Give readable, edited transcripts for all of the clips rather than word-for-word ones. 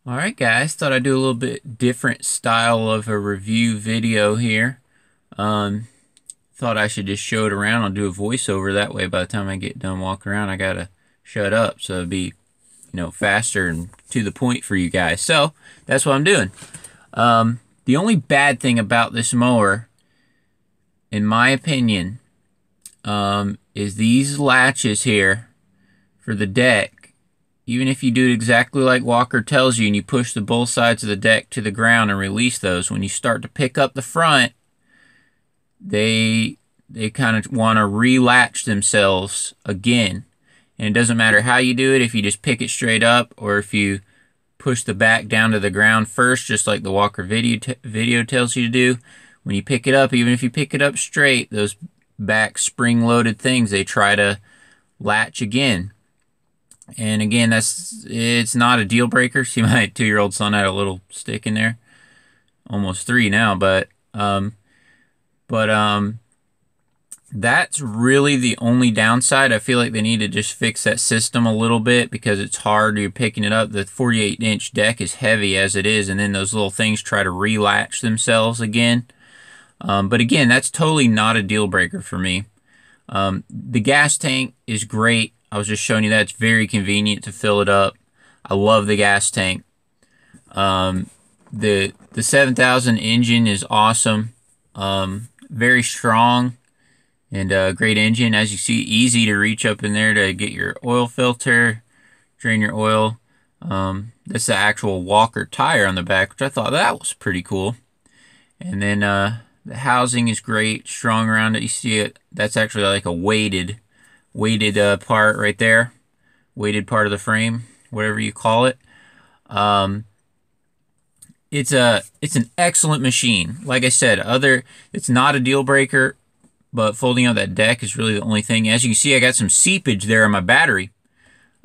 Alright guys, thought I'd do a little bit different style of a review video here. Thought I should just show it around. I'll do a voiceover, that way by the time I get done walking around I gotta shut up, so it'd be, faster and to the point for you guys. So that's what I'm doing. The only bad thing about this mower, in my opinion, is these latches here for the deck. Even if you do it exactly like Walker tells you and you push the both sides of the deck to the ground and release those, when you start to pick up the front, they kind of want to relatch themselves again. And it doesn't matter how you do it, if you just pick it straight up or if you push the back down to the ground first, just like the Walker video tells you to do. When you pick it up, even if you pick it up straight, those back spring-loaded things, they try to latch again. And again, it's not a deal breaker. See, my 2-year-old son had a little stick in there, almost 3 now, but that's really the only downside. I feel like they need to just fix that system a little bit because it's hard. You're picking it up. The 48-inch deck is heavy as it is, and then those little things try to relatch themselves again. But again, that's totally not a deal breaker for me. The gas tank is great. I was just showing you that. It's very convenient to fill it up. I love the gas tank. The 7000 engine is awesome. Very strong and great engine. As you see, easy to reach up in there to get your oil filter, drain your oil. That's the actual Walker tire on the back, which I thought that was pretty cool. And then the housing is great, strong around it. You see it. That's actually like a weighted part right there, weighted part of the frame, whatever you call it. It's an excellent machine. Like I said, it's not a deal breaker, but folding out that deck is really the only thing. As you can see, I got some seepage there on my battery,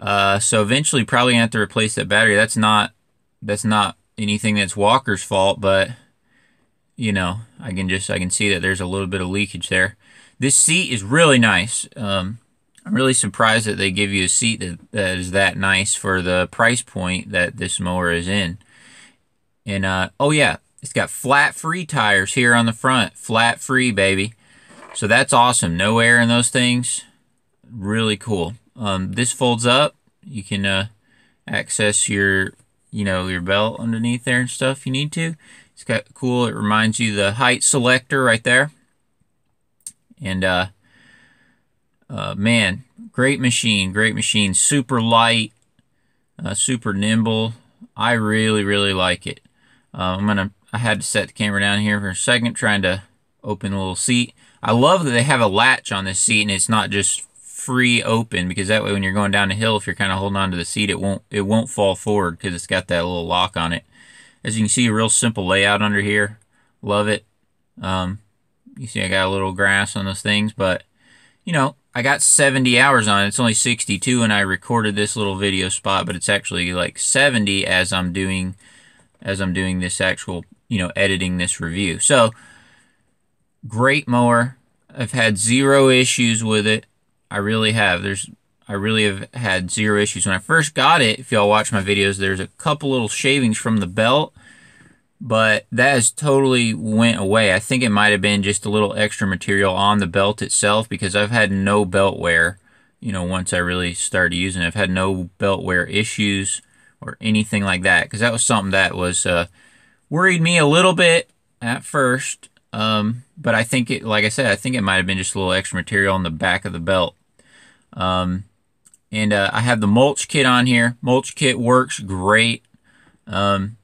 so eventually probably gonna have to replace that battery. That's not anything that's Walker's fault, but I can see that there's a little bit of leakage there. This seat is really nice. I'm really surprised that they give you a seat that is that nice for the price point that this mower is in. And, oh yeah, it's got flat-free tires here on the front. Flat-free, baby. So that's awesome. No air in those things. Really cool. This folds up. You can access your belt underneath there and stuff if you need to. It's got cool. It reminds you the height selector right there. And, man, great machine, super light, super nimble. I really like it. I had to set the camera down here for a second, trying to open the little seat. I love that they have a latch on this seat and it's not just free open, because that way when you're going down the hill, if you're kind of holding on to the seat, it won't fall forward because it's got that little lock on it. As you can see, a real simple layout under here. Love it. You see I got a little grass on those things, but I got 70 hours on it. It's only 62 and I recorded this little video spot, but it's actually like 70 as I'm doing this actual, editing this review. So, great mower. I've had 0 issues with it. I really have. I really have had 0 issues. When I first got it, if y'all watch my videos, there's a couple little shavings from the belt, but that has totally went away. I think it might have been just a little extra material on the belt itself, because I've had no belt wear, once I really started using it. I've had no belt wear issues or anything like that, because that was something that was worried me a little bit at first. But I think like I said, I think it might have been just a little extra material on the back of the belt. And I have the mulch kit on here. Mulch kit works great. And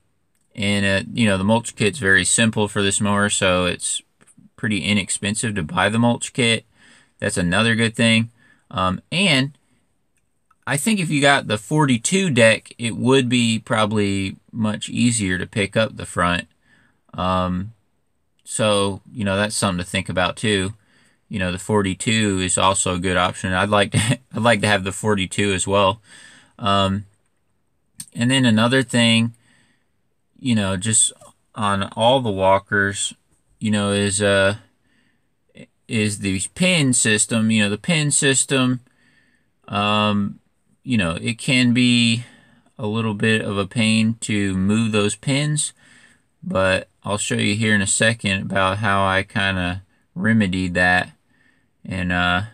the mulch kit's very simple for this mower, so it's pretty inexpensive to buy the mulch kit. That's another good thing. And I think if you got the 42 deck, it would be probably much easier to pick up the front. So, that's something to think about too. The 42 is also a good option. I'd like to have the 42 as well. And then another thing, just on all the Walkers, is the pin system. The pin system, it can be a little bit of a pain to move those pins, but I'll show you here in a second about how I kind of remedied that. And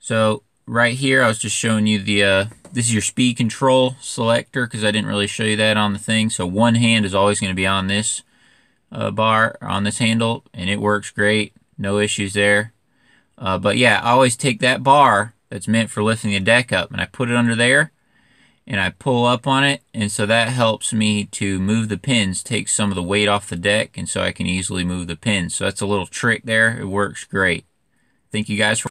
so right here I was just showing you the this is your speed control selector, because I didn't really show you that on the thing. So one hand is always going to be on this bar, on this handle, and it works great, no issues there. But yeah, I always take that bar that's meant for lifting the deck up and I put it under there and I pull up on it, and so that helps me to move the pins, take some of the weight off the deck, and so I can easily move the pins. So that's a little trick there. It works great. Thank you guys for